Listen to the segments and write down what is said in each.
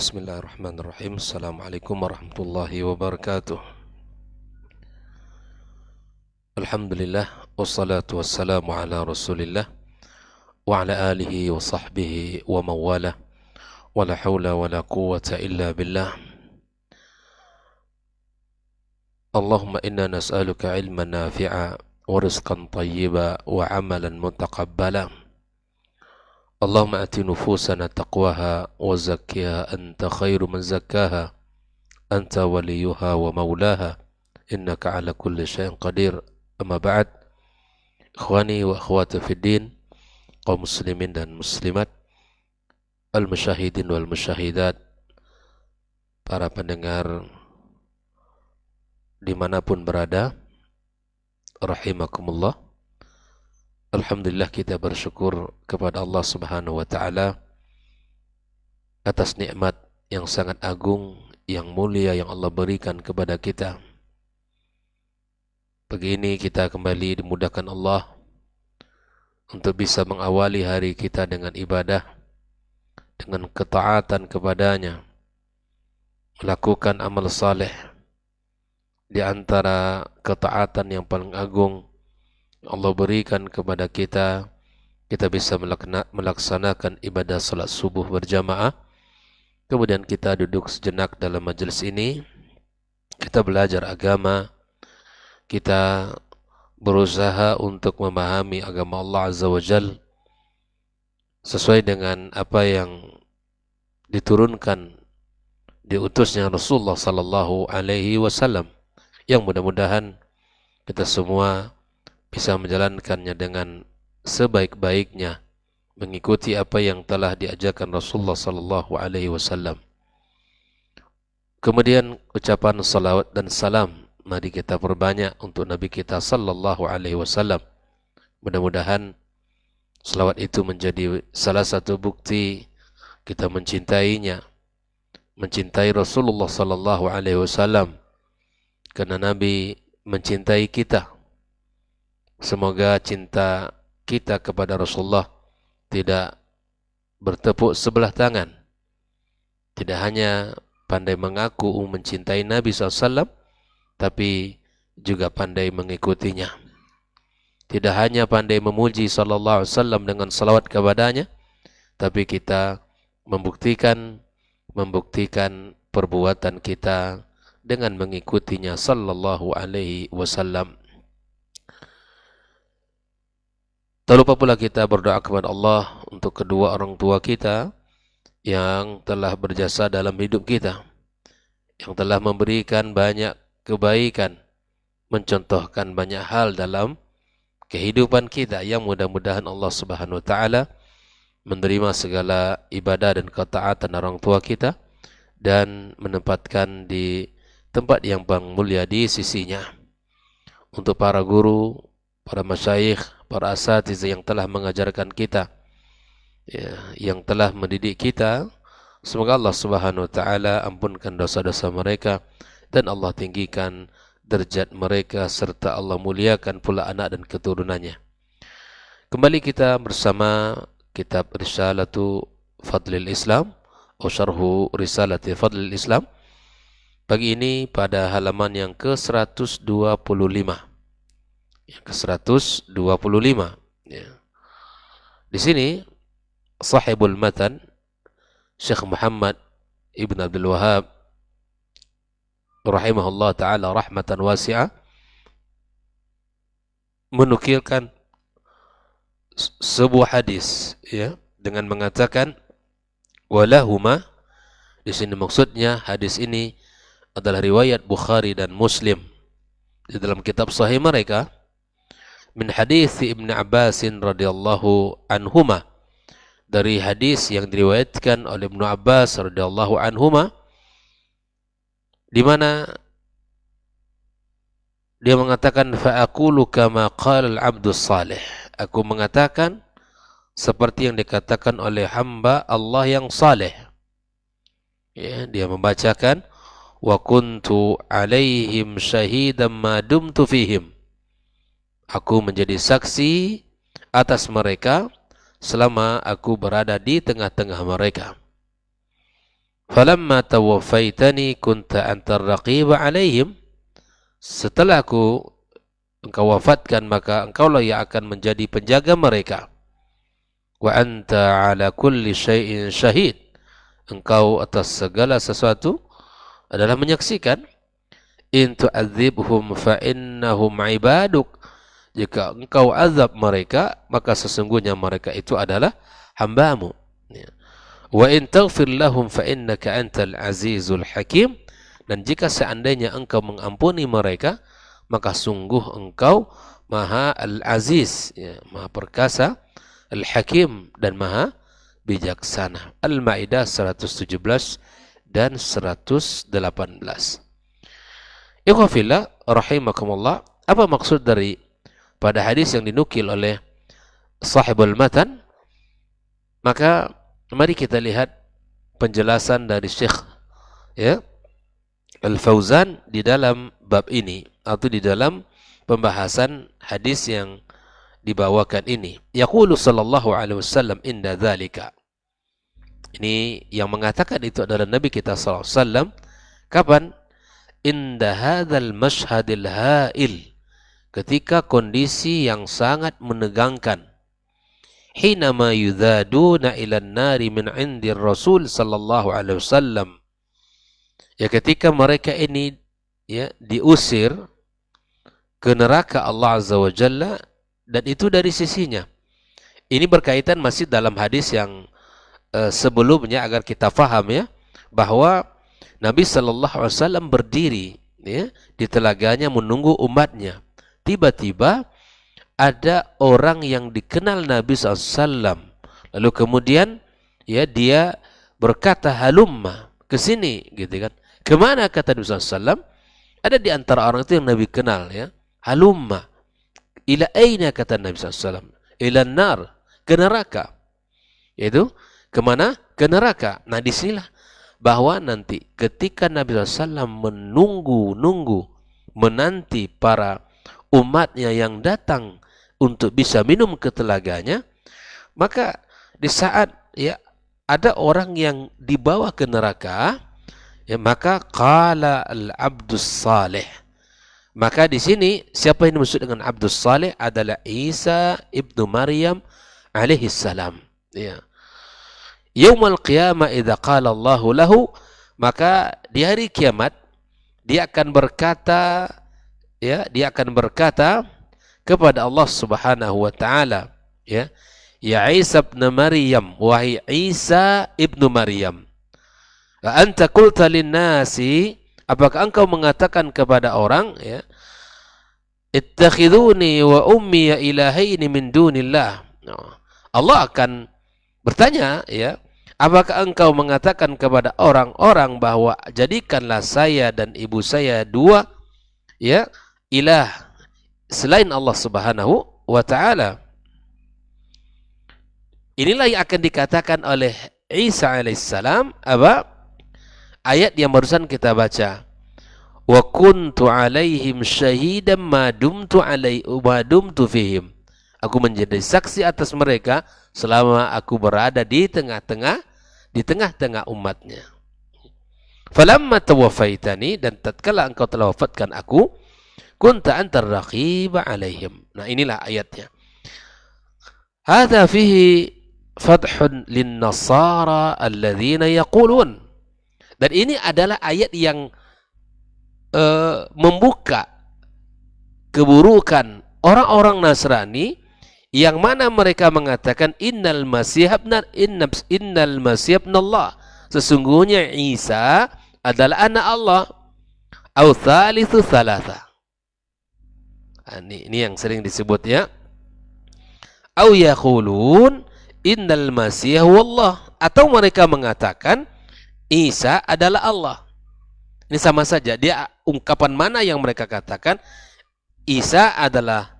Bismillahirrahmanirrahim. Assalamualaikum warahmatullahi wabarakatuh. Alhamdulillah, wassalatu wassalamu ala rasulillah wa ala alihi wa sahbihi wa mawala, wa la hawla wa la quwwata illa billah. Allahumma inna nas'aluka ilman nafi'a wa rizqan tayyiba wa amalan mutaqabbala. Allahumma ati nufusana taqwaha wa zakkiha anta khairu man zakkaha anta waliyuha wa maulaha innaka ala kulli syai'in qadir. Amma ba'd, ikhwani wa akhwati fid din, kaum muslimin dan muslimat, al-musyahidin wal musyahidat, para pendengar dimanapun berada, rahimakumullah. Alhamdulillah, kita bersyukur kepada Allah Subhanahu wa ta'ala atas nikmat yang sangat agung, yang mulia yang Allah berikan kepada kita. Begini kita kembali dimudahkan Allah untuk bisa mengawali hari kita dengan ibadah, dengan ketaatan kepadanya, melakukan amal saleh. Di antara ketaatan yang paling agung Allah berikan kepada kita, kita bisa melaksanakan ibadah salat subuh berjamaah. Kemudian kita duduk sejenak dalam majelis ini, kita belajar agama, kita berusaha untuk memahami agama Allah Azza wa Jal sesuai dengan apa yang diturunkan, diutusnya Rasulullah Sallallahu Alaihi Wasallam, yang mudah-mudahan kita semua bisa menjalankannya dengan sebaik-baiknya, mengikuti apa yang telah diajarkan Rasulullah Sallallahu Alaihi Wasallam. Kemudian ucapan salawat dan salam mari kita perbanyak untuk Nabi kita Sallallahu Alaihi Wasallam. Mudah-mudahan salawat itu menjadi salah satu bukti kita mencintainya, mencintai Rasulullah Sallallahu Alaihi Wasallam, karena Nabi mencintai kita. Semoga cinta kita kepada Rasulullah tidak bertepuk sebelah tangan. Tidak hanya pandai mengaku mencintai Nabi SAW, tapi juga pandai mengikutinya. Tidak hanya pandai memuji sallallahu alaihi wasallam dengan salawat kepadanya, tapi kita membuktikan perbuatan kita dengan mengikutinya sallallahu alaihi wasallam. Tak lupa pula kita berdoa kepada Allah untuk kedua orang tua kita yang telah berjasa dalam hidup kita, yang telah memberikan banyak kebaikan, mencontohkan banyak hal dalam kehidupan kita, yang mudah-mudahan Allah Subhanahu wa ta'ala menerima segala ibadah dan ketaatan orang tua kita dan menempatkan di tempat yang paling mulia di sisinya. Untuk para guru, para masyayikh, para asatidzah yang telah mengajarkan kita, yang telah mendidik kita, semoga Allah Subhanahu wa ta'ala ampunkan dosa-dosa mereka dan Allah tinggikan derajat mereka, serta Allah muliakan pula anak dan keturunannya. Kembali kita bersama kitab Risalatu Fadlil Islam atau Syarhu Risalati Fadlil Islam. Pagi ini pada halaman yang ke-125. Yang ke-125. Ya. Di sini sahibul matan Syekh Muhammad Ibn Abdul Wahab rahimahullah ta'ala rahmatan wasi'ah menukilkan sebuah hadis, ya, dengan mengatakan walahuma. Di sini maksudnya hadis ini adalah riwayat Bukhari dan Muslim di dalam kitab sahih mereka, min hadis Ibn Abbas radhiyallahu anhuma, dari hadis yang diriwayatkan oleh Ibnu Abbas radhiyallahu anhuma, di mana dia mengatakan fa aqulu kama qala al-'abdus salih, aku mengatakan seperti yang dikatakan oleh hamba Allah yang saleh. Ya, dia membacakan wa kuntu alaihim syahidan ma dumtu fihim, aku menjadi saksi atas mereka selama aku berada di tengah-tengah mereka. Falamma tawaffaitani kunta antar raqiba alaihim. Setelah engkau wafatkan, maka engkaulah yang akan menjadi penjaga mereka. Wa anta ala kulli syai'in syahid. Engkau atas segala sesuatu adalah menyaksikan. In tu'adzibhum fa innahum ibaduk. Jika engkau azab mereka, maka sesungguhnya mereka itu adalah hambamu. Wa in taghfir lahum fa innaka antal azizul hakim. Dan jika seandainya engkau mengampuni mereka, maka sungguh engkau maha al-aziz, ya, maha perkasa, al-hakim, dan maha bijaksana. Al-Maidah 117 dan 118. Ikhwafillah rahimakumullah, apa maksud dari pada hadis yang dinukil oleh sahibul matan? Maka mari kita lihat penjelasan dari Syekh, ya, Al-Fauzan di dalam bab ini, atau di dalam pembahasan hadis yang dibawakan ini. Yaqulu sallallahu alaihi wasallam inda dzalika. Ini yang mengatakan itu adalah Nabi kita sallallahu alaihi wasallam. Kapan? Inda hadzal mashhadil ha'il. Ketika kondisi yang sangat menegangkan. Hinama yudhaduna ilan nari min indir Rasul sallallahu alaihi wasallam. Ya, ketika mereka ini, ya, diusir ke neraka Allah Azza wa Jalla, dan itu dari sisinya. Ini berkaitan masih dalam hadis yang sebelumnya, agar kita faham, ya, bahwa Nabi sallallahu alaihi wasallam berdiri, ya, di telaganya menunggu umatnya. Tiba-tiba ada orang yang dikenal Nabi sallallahu alaihi wasallam. Lalu kemudian, ya, dia berkata, halumma, ke sini, gitu kan. Kemana, kata Nabi sallallahu alaihi wasallam? Ada di antara orang itu yang Nabi kenal, ya. Halumma. Ila aina, kata Nabi sallallahu alaihi wasallam? Ila nar, ke neraka. Yaitu kemana? Ke neraka. Nah, disinilah bahwa nanti ketika Nabi sallallahu alaihi wasallam menunggu, menanti para umatnya yang datang untuk bisa minum ke telaganya, maka di saat, ya, ada orang yang dibawa ke neraka, ya, maka qala al-abdus salih. Maka di sini siapa yang dimaksud dengan abdus salih adalah Isa ibnu Maryam alaihi salam. Ya. Yaumul qiyamah idza qala Allahu lahu, maka di hari kiamat dia akan berkata, ya, dia akan berkata kepada Allah Subhanahu wa taala, ya, ya Isa ibnu Maryam, wahai Isa ibnu Maryam, anta qulta lin-nasi, apakah engkau mengatakan kepada orang, ya, ittakhiduni wa ummi ilahaini min dunillah. Allah akan bertanya, ya, apakah engkau mengatakan kepada orang-orang bahwa jadikanlah saya dan ibu saya dua, ya, ilah selain Allah Subhanahu wa taala. Inilah yang akan dikatakan oleh Isa alaihissalam, apa? Ayat yang barusan kita baca. Wa kuntu alaihim syahidan ma dumtu fihim. Aku menjadi saksi atas mereka selama aku berada di tengah-tengah umatnya. Falamma tawaffaitani, dan tatkala engkau telah wafatkan aku, kunta antar raqiba alaihim. Nah, inilah ayatnya. Hadza fihi fathun lin-nasara alladzina yaqulun. Dan ini adalah ayat yang membuka keburukan orang-orang Nasrani yang mana mereka mengatakan innal masih ibn Allah, sesungguhnya Isa adalah anak Allah, au thalithu thalatha. Ini yang sering disebut, ya, au yaqulun innal masih wallah, atau mereka mengatakan Isa adalah Allah. Ini sama saja, dia ungkapan mana yang mereka katakan, Isa adalah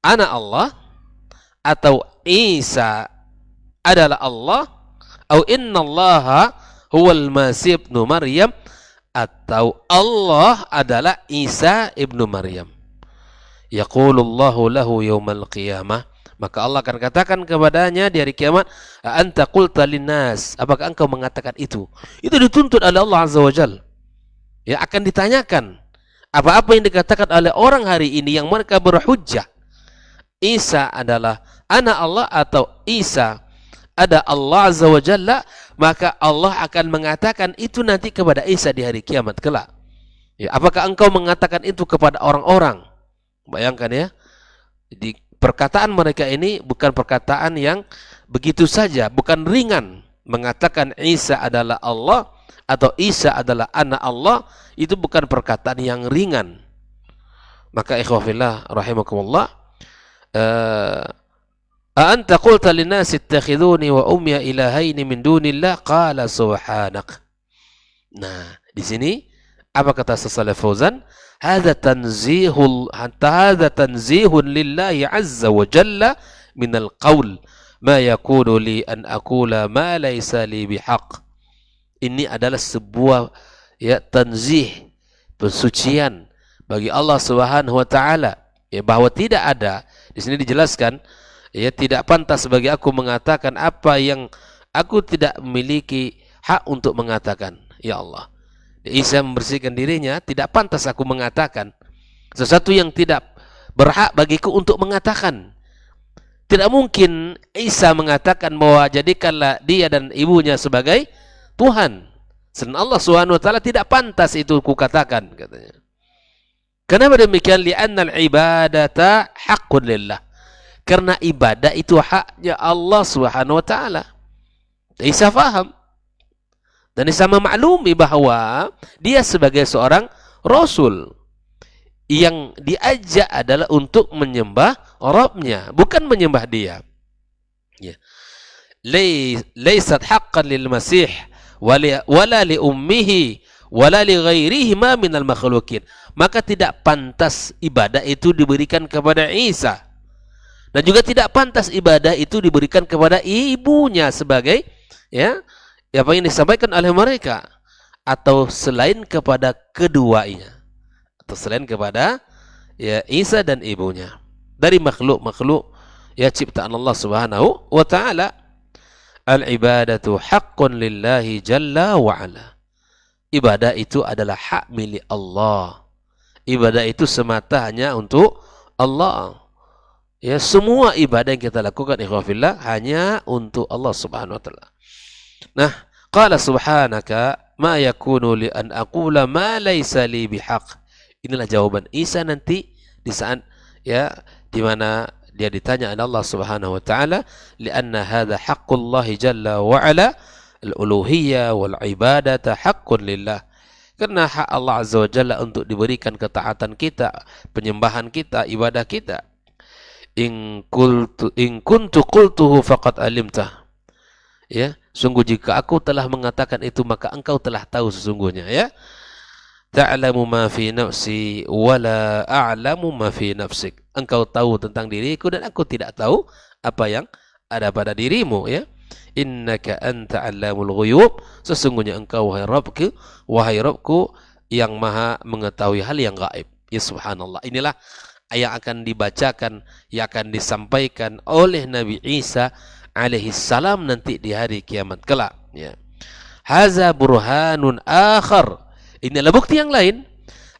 anak Allah, atau Isa adalah Allah, atau innallaha huwal masih ibnu Maryam, atau Allah adalah Isa ibnu Maryam. Yaqulullahu lahu yawmal qiyamah, Maka Allah akan katakan kepadanya di hari kiamat, anta qulta linnas, apakah engkau mengatakan itu? Itu dituntut oleh Allah Azza wa Jalla. Ya, akan ditanyakan apa-apa yang dikatakan oleh orang hari ini yang mereka berhujjah. Isa adalah anak Allah atau Isa ada Allah Azza wa Jalla, maka Allah akan mengatakan itu nanti kepada Isa di hari kiamat kelak. Ya, apakah engkau mengatakan itu kepada orang-orang? Bayangkan ya, di perkataan mereka ini bukan perkataan yang begitu saja, bukan ringan. Mengatakan Isa adalah Allah atau Isa adalah anak Allah, itu bukan perkataan yang ringan. Maka ikhwafillah rahimakumullah, anta qulta linnasi ittakhiduni wa umya ilahaini min dunillah qala subhanak. Nah, di sini apa kata Shalih Fauzan? Hadza tanzihun lillahi azza wa jalla min al-qaul ma yakunu li an aqula ma laysa li bihaq. Ini adalah sebuah ya tanzih, pensucian bagi Allah Subhanahu wa taala, ya, bahwa tidak ada, di sini dijelaskan, ya, tidak pantas bagi aku mengatakan apa yang aku tidak memiliki hak untuk mengatakan. Ya Allah, Isa membersihkan dirinya, tidak pantas aku mengatakan sesuatu yang tidak berhak bagiku untuk mengatakan. Tidak mungkin Isa mengatakan bahwa jadikanlah dia dan ibunya sebagai Tuhan. Sedangkan Allah Subhanahu wa taala tidak pantas itu kukatakan, katanya. Kenapa demikian? Li'annal ibadata haqqun lillah. Karena ibadah itu haknya Allah Subhanahu wa taala. Isa faham. Dan Isa memaklumi bahwa dia sebagai seorang rasul yang diajak adalah untuk menyembah Rabbnya, bukan menyembah dia. Ya. Laysat haqqan lil Masih wala li ummihi wala li ghairihi ma minal makhluqin. Maka tidak pantas ibadah itu diberikan kepada Isa. Dan juga tidak pantas ibadah itu diberikan kepada ibunya sebagai, ya, apa yang disampaikan oleh mereka, atau selain kepada keduanya, atau selain kepada, ya, Isa dan ibunya dari makhluk-makhluk, ya, ciptaan Allah Subhanahu wa taala. Al-ibadatu haqqun lillahi jalla wa ala. Ibadah itu adalah hak milik Allah. Ibadah itu semata hanya untuk Allah. Ya, semua ibadah yang kita lakukan ikhwafillah hanya untuk Allah Subhanahu wa taala. Nah, qala subhanaka ma yakunu li an aqula ma laysa li bihaq. Inilah jawaban Isa nanti di saat, ya, di mana dia ditanya oleh Allah Subhanahu wa taala, lianna hadza haqqullah jalla wa ala, al-uluhiyyah wal ibadata haqqun lillah. Karena hak Allah Azza wa Jalla untuk diberikan ketaatan kita, penyembahan kita, ibadah kita. In kuntu qultuhu faqad alimtah. Ya, sungguh jika aku telah mengatakan itu maka engkau telah tahu sesungguhnya, ya. Ta'lamu ma fi nafsi wa la a'lamu ma fi nafsik. Engkau tahu tentang diriku dan aku tidak tahu apa yang ada pada dirimu, ya. Innaka anta 'allamul ghuyub. Sesungguhnya engkau wahai Rabbku yang maha mengetahui hal yang gaib. Ya subhanallah. Inilah yang akan dibacakan, yang akan disampaikan oleh Nabi Isa alaihi salam nanti di hari kiamat kelak, ya. Haza burhanun akhar. Ini adalah bukti yang lain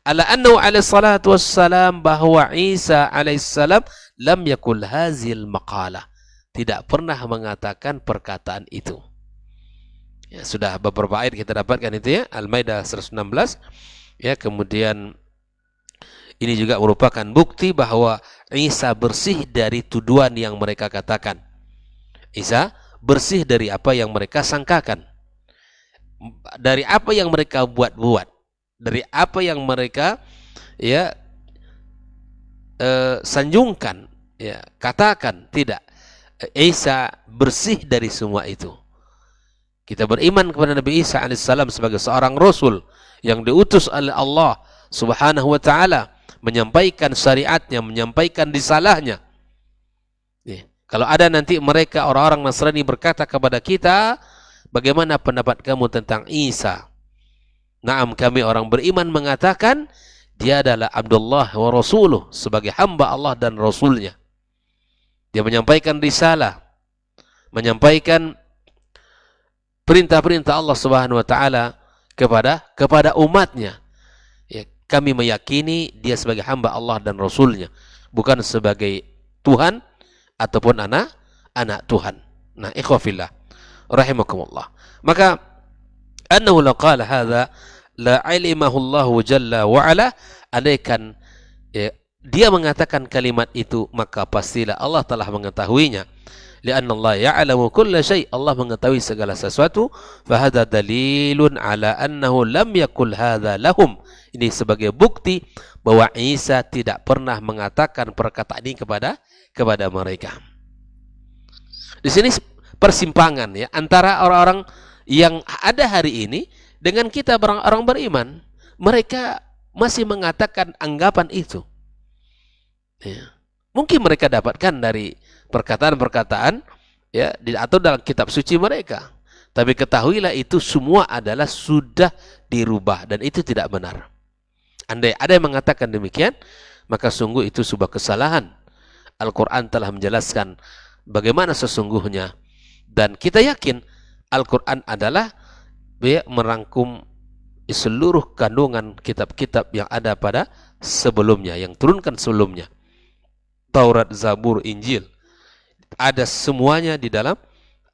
ala annahu alaihi salatu wassalam, bahwa Isa alaihi salam lam yakul hazil maqalah, tidak pernah mengatakan perkataan itu. Ya, sudah beberapa ayat kita dapatkan itu, ya, Al-Maidah 116, ya. Kemudian ini juga merupakan bukti bahwa Isa bersih dari tuduhan yang mereka katakan. Isa bersih dari apa yang mereka sangkakan, dari apa yang mereka buat-buat, dari apa yang mereka, ya, sanjungkan, ya, katakan. Tidak, Isa bersih dari semua itu. Kita beriman kepada Nabi Isa alaihissalam sebagai seorang rasul yang diutus oleh Allah Subhanahu wa taala, menyampaikan syariatnya, menyampaikan risalahnya. Kalau ada nanti mereka orang-orang Nasrani berkata kepada kita, bagaimana pendapat kamu tentang Isa? Naam, kami orang beriman mengatakan dia adalah Abdullah wa Rasuluh, sebagai hamba Allah dan Rasulnya. Dia menyampaikan risalah, menyampaikan perintah-perintah Allah Subhanahu wa taala kepada umatnya. Ya, kami meyakini dia sebagai hamba Allah dan Rasulnya, bukan sebagai Tuhan ataupun anak Tuhan. Nah, ikhwafillah rahimakumullah. Maka annahu law qala hadza la alimahu Allah jalla wa ala, andaikan dia mengatakan kalimat itu, maka pastilah Allah telah mengetahuinya. Lianna Allah ya'lamu kulla syai', Allah mengetahui segala sesuatu. Fahadha dalilun ala annahu lam yakul hadha lahum. Ini sebagai bukti bahwa Isa tidak pernah mengatakan perkataan ini kepada mereka. Di sini persimpangan ya antara orang-orang yang ada hari ini dengan kita orang beriman. Mereka masih mengatakan anggapan itu. Ya. Mungkin mereka dapatkan dari perkataan-perkataan ya atau dalam kitab suci mereka. Tapi ketahuilah itu semua adalah sudah dirubah dan itu tidak benar. Andai ada yang mengatakan demikian, maka sungguh itu sebuah kesalahan. Al-Quran telah menjelaskan bagaimana sesungguhnya. Dan kita yakin Al-Quran adalah merangkum seluruh kandungan kitab-kitab yang ada pada sebelumnya, yang turunkan sebelumnya. Taurat, Zabur, Injil. Ada semuanya di dalam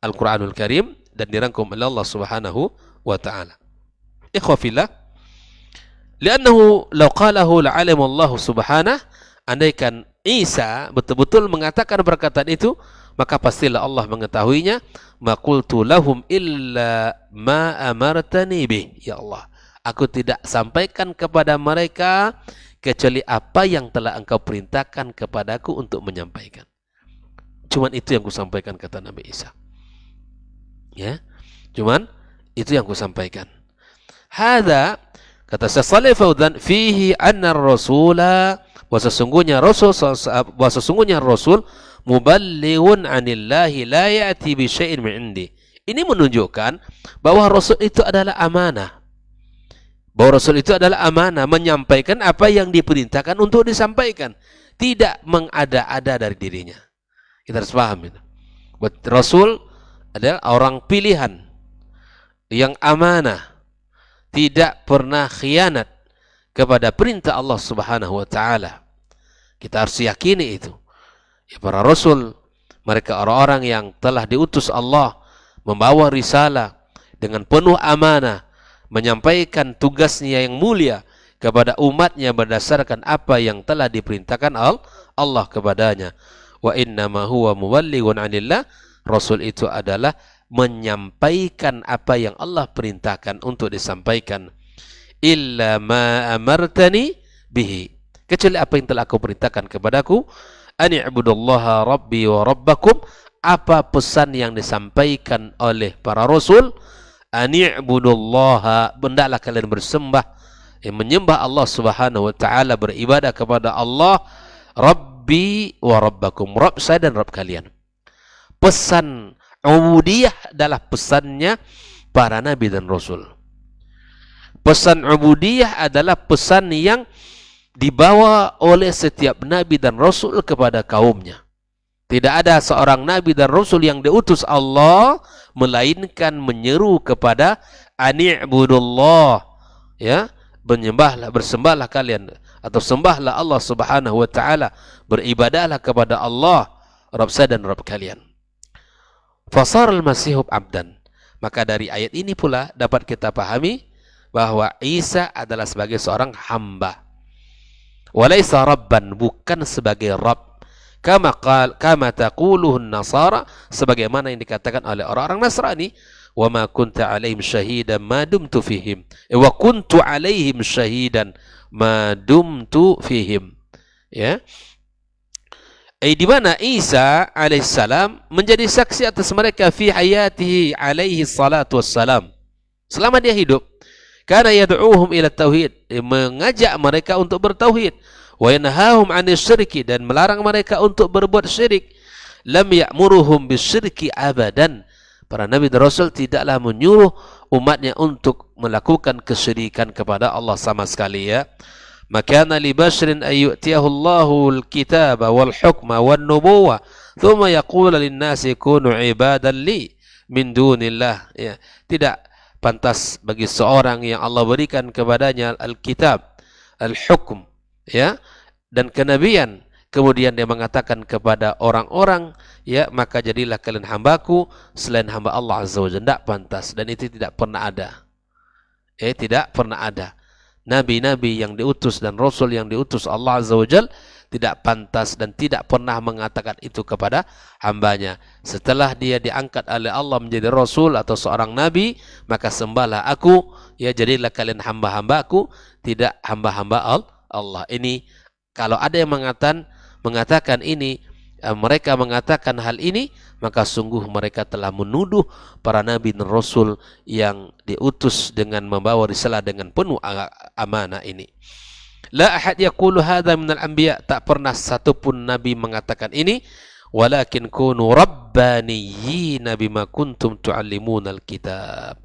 Al-Quranul Karim dan dirangkum oleh Allah Subhanahu wa ta'ala. Ikhwafillah, li'annahu law qalahu la'alim Allah Subhanahu, andaikan Isa betul-betul mengatakan perkataan itu, maka pastilah Allah mengetahuinya. Ma qultu lahum illa ma amartani bih. Ya Allah, aku tidak sampaikan kepada mereka kecuali apa yang telah engkau perintahkan kepadaku untuk menyampaikan. Cuman itu yang kusampaikan, kata Nabi Isa. Ya, cuman itu yang kusampaikan. Hada, kata Syekh Shalih Fauzan, fihi anna ar-rasula, wa sesungguhnya Rasul muballighun anillahi la ya'ti bi syai'in min indi. Ini menunjukkan bahwa Rasul itu adalah amanah. Bahwa Rasul itu adalah amanah, menyampaikan apa yang diperintahkan untuk disampaikan, tidak mengada-ada dari dirinya. Kita harus paham itu. Rasul adalah orang pilihan yang amanah, tidak pernah khianat kepada perintah Allah Subhanahu wa taala. Kita harus yakini itu. Ya, para rasul, mereka orang-orang yang telah diutus Allah membawa risalah dengan penuh amanah, menyampaikan tugasnya yang mulia kepada umatnya berdasarkan apa yang telah diperintahkan Allah kepadanya. Wa innama huwa muballighun anillah. Rasul itu adalah menyampaikan apa yang Allah perintahkan untuk disampaikan. Illa ma amartani bihi, kecuali apa yang telah aku perintahkan kepadaku. Ani ibudullaha rabbi wa rabbakum, apa pesan yang disampaikan oleh para rasul. Ani'budullaha, hendaklah kalian bersembah, menyembah Allah Subhanahu wa taala, beribadah kepada Allah. Rabbi wa rabbakum, Rabb saya dan Rabb kalian. Pesan ubudiyah adalah pesannya para nabi dan rasul. Pesan ubudiyah adalah pesan yang dibawa oleh setiap nabi dan rasul kepada kaumnya. Tidak ada seorang nabi dan rasul yang diutus Allah melainkan menyeru kepada ani'budullah, ya, menyembahlah, bersembahlah kalian atau sembahlah Allah Subhanahu wa taala, beribadahlah kepada Allah Rabb saya dan Rabb kalian. Fasar al-Masih abdan, maka dari ayat ini pula dapat kita pahami bahwa Isa adalah sebagai seorang hamba. Walaysa rabban, bukan sebagai Rabb. Kama taquluhun nasara, sebagaimana yang dikatakan oleh orang-orang Nasrani. Wa ma kunta alaihim syahidan ma dumtu fihim. Wa kuntu alaihim syahidan ma dumtu fihim. Ya. Di mana Isa alaihissalam menjadi saksi atas mereka fi hayatihi alaihi salatu wassalam, selama dia hidup. Karena yad'uhum ila tauhid, mengajak mereka untuk bertauhid. Wa yanhahum 'anil syirki, dan melarang mereka untuk berbuat syirik. Lam ya'muruhum bisyirki abadan. Para nabi dan rasul tidaklah menyuruh umatnya untuk melakukan kesyirikan kepada Allah sama sekali, ya. Makana li basyrin ay yu'tiyahu Allahu al-kitaba wal hukma wan nubuwah Thumma yaqulu lin-nasi kunu ibadan li min dunillah. Ya, tidak pantas bagi seorang yang Allah berikan kepadanya Alkitab, Al-Hukm, ya, dan kenabian, kemudian dia mengatakan kepada orang-orang, ya, maka jadilah kalian hambaku selain hamba Allah Azza wa Jalla. Tidak pantas, dan itu tidak pernah ada. Tidak pernah ada. Nabi-nabi yang diutus dan Rasul yang diutus Allah Azza wa Jalla tidak pantas dan tidak pernah mengatakan itu kepada hambanya. Setelah dia diangkat oleh Allah menjadi Rasul atau seorang Nabi, maka sembahlah aku, ya, jadilah kalian hamba-hambaku, tidak hamba-hamba Allah. Ini kalau ada yang mengatakan ini, mereka mengatakan hal ini, maka sungguh mereka telah menuduh para nabi dan rasul yang diutus dengan membawa risalah dengan penuh amanah ini. La ahad yaqulu hadza minal anbiya, tak pernah satupun nabi mengatakan ini. Walakin kunu rabbaniyina bima kuntum tuallimunal kitab.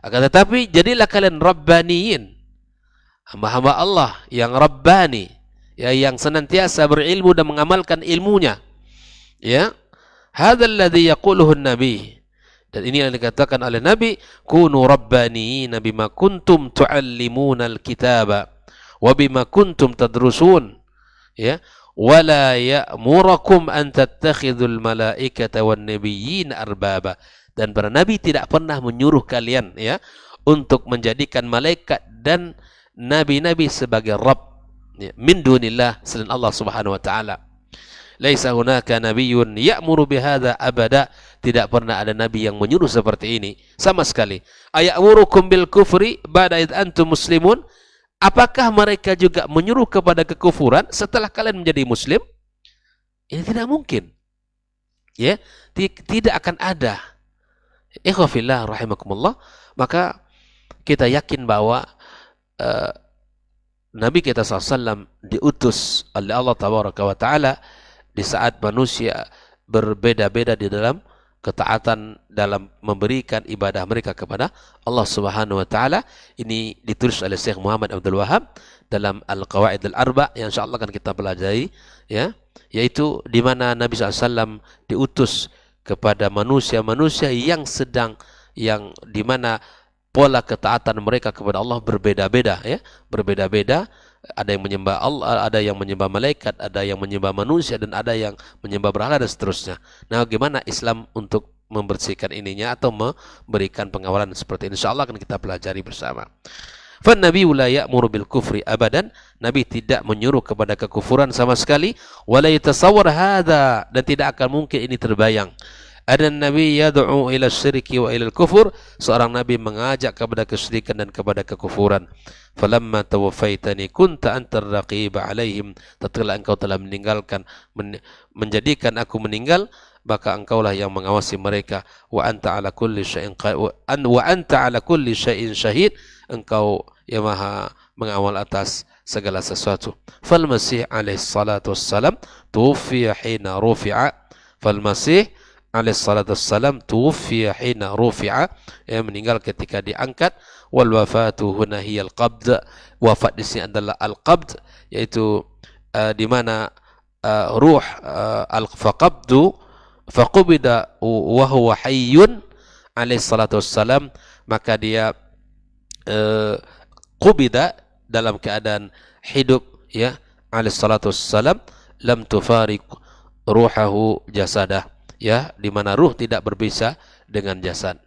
Akan tetapi jadilah kalian rabbaniyin, hamba-hamba Allah yang rabbani, ya, yang senantiasa berilmu dan mengamalkan ilmunya. Ya, hadzal ladzi yaquluhu an-nabi, dan ini yang dikatakan oleh Nabi, kunu rabbaniyina bima kuntum tuallimunal kitaba wa bima kuntum tadrusun, ya, wala ya'murakum an tattakhidul malaikata wan nabiyyin arbaba, dan para nabi tidak pernah menyuruh kalian, ya, untuk menjadikan malaikat dan nabi-nabi sebagai rabb, ya, min dunillah, selain Allah Subhanahu wa taala. Laisa hunaka nabiyyun ya'muru bihadza abada, tidak pernah ada nabi yang menyuruh seperti ini sama sekali. Aya'murukum bil kufri ba'da id antum muslimun, apakah mereka juga menyuruh kepada kekufuran setelah kalian menjadi muslim? Ini tidak mungkin. Ya, tidak akan ada. Ikhwafillah rahimakumullah. Maka kita yakin bahwa Nabi kita SAW diutus oleh Allah Tabaraka wa Ta'ala di saat manusia berbeda-beda di dalam ketaatan dalam memberikan ibadah mereka kepada Allah Subhanahu wa taala. Ini ditulis oleh Syekh Muhammad Abdul Wahab dalam Al-Qawaid Al-Arba yang insyaallah akan kita pelajari, ya, yaitu di mana Nabi SAW diutus kepada manusia-manusia yang di mana pola ketaatan mereka kepada Allah berbeda-beda, ya, berbeda-beda. Ada yang menyembah Allah, ada yang menyembah malaikat, ada yang menyembah manusia, dan ada yang menyembah berhala dan seterusnya. Nah, bagaimana Islam untuk membersihkan ininya atau memberikan pengawalan seperti ini, insyaallah akan kita pelajari bersama. Fan Nabi la ya'muru bil kufri abadan, Nabi tidak menyuruh kepada kekufuran sama sekali. Wala yatasawwar hadza, dan tidak akan mungkin ini terbayang. Ada Nabi yad'u ila syirki wa ila al-kufur, seorang Nabi mengajak kepada kesyirikan dan kepada kekufuran. Falamma tawaffaitani kunta antar raqib alaihim, tatkala engkau telah menjadikan aku meninggal, maka engkaulah yang mengawasi mereka. Wa anta ala kulli syai'in syahid, engkau yang maha mengawal atas segala sesuatu. Fal Masih alaihi salatu wassalam tuwfiya hina rufi'a, fal Masih alaihi salatu wassalam tuwfiya hina rufi'a, ya, meninggal ketika diangkat. Wal wafatu huna hiya al-qabd, wafat di sini adalah al-qabd, yaitu di mana ruh al-faqabdu faqubida wa huwa hayyun alaihi salatu wassalam, maka dia qubida dalam keadaan hidup, ya, alaihi salatu wassalam, lam tufariq ruhahu jasadah, ya, di mana ruh tidak berpisah dengan jasad.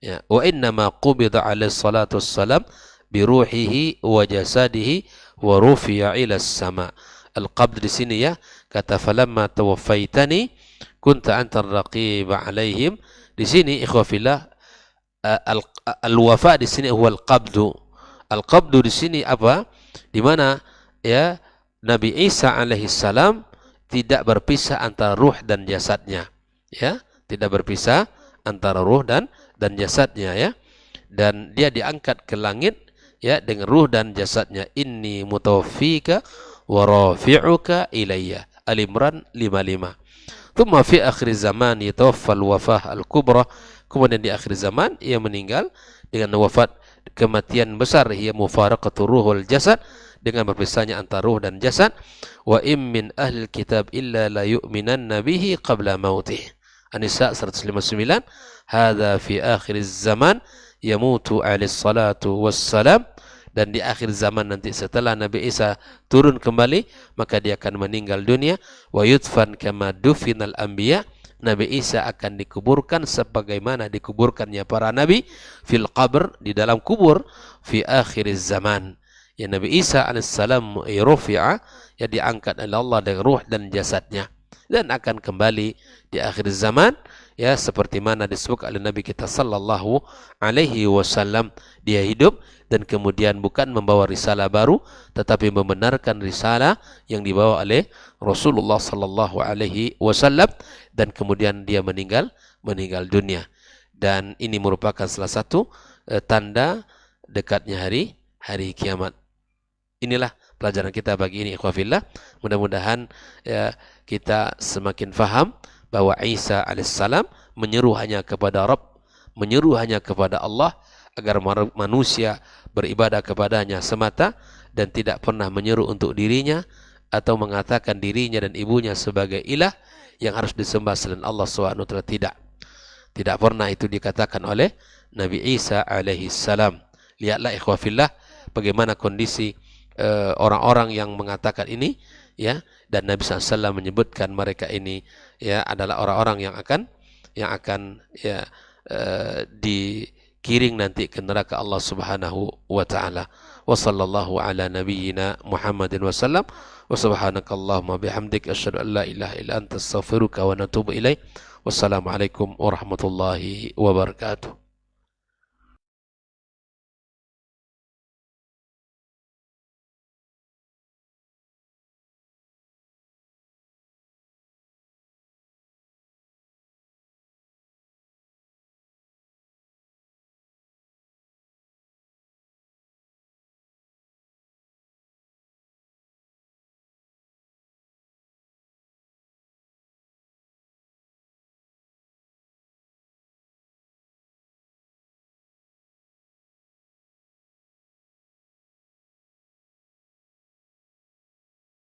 Ya, wa inna ma qubida alaihi salatu wassalam bi ruhihi wa jasadihi wa rufi'a ila as-sama. Al-qabd di sini, ya, kata falamma tawaffaitani kunta anta ar-raqib alaihim. Di sini ikhwafillah, al-wafa di sini huwa al-qabdu. Al-qabdu di sini apa? Di mana, ya, Nabi Isa alaihi salam tidak berpisah antara ruh dan jasadnya, ya, tidak berpisah antara ruh dan jasadnya, ya, dan dia diangkat ke langit, ya, dengan ruh dan jasadnya. Inni mutawaffika wa rafi'uka ilayya, Al-Imran 55. Thumma fi akhir zaman yatawaffa al-wafah al-kubra, kemudian di akhir zaman ia meninggal dengan wafat kematian besar, hiya mufaraqatu ruhul jasad, dengan berpisahnya antara ruh dan jasad. Wa im min ahli kitab illa la yu'minanna bihi qabla mautih. An-Nisa 159. Hadza fi akhir zaman yamutu alaihi salatu wassalam, dan di akhir zaman nanti setelah Nabi Isa turun kembali, maka dia akan meninggal dunia. Wa yudfan kama dufinal anbiya, Nabi Isa akan dikuburkan sebagaimana dikuburkannya para nabi, fil qabr, di dalam kubur, fi akhir zaman. Ya, Nabi Isa alaihissalam rufi'a, ya diangkat oleh Allah dengan ruh dan jasadnya, dan akan kembali di akhir zaman, ya seperti mana disebut oleh Nabi kita sallallahu alaihi wasallam. Dia hidup dan kemudian bukan membawa risalah baru, tetapi membenarkan risalah yang dibawa oleh Rasulullah sallallahu alaihi wasallam, dan kemudian dia meninggal dunia. Dan ini merupakan salah satu tanda dekatnya hari kiamat. Inilah pelajaran kita pagi ini, ikhwah fillah. Mudah-mudahan ya, kita semakin faham bahwa Isa alaihissalam menyeru hanya kepada Rabb, menyeru hanya kepada Allah, agar manusia beribadah kepadanya semata, dan tidak pernah menyeru untuk dirinya atau mengatakan dirinya dan ibunya sebagai ilah yang harus disembah selain Allah SWT. Tidak pernah itu dikatakan oleh Nabi Isa alaihissalam. Lihatlah ikhwah fillah bagaimana kondisi orang-orang yang mengatakan ini, ya, dan Nabi SAW menyebutkan mereka ini, ya, adalah orang-orang yang akan ya dikiring nanti ke neraka Allah Subhanahu wa taala. Wa sallallahu ala nabiyyina Muhammadin wasallam, wa subhanakallahumma bihamdik asyhadu an la ilaha illa anta astaghfiruka wa natubu ilaik. Wassalamualaikum warahmatullahi wabarakatuh.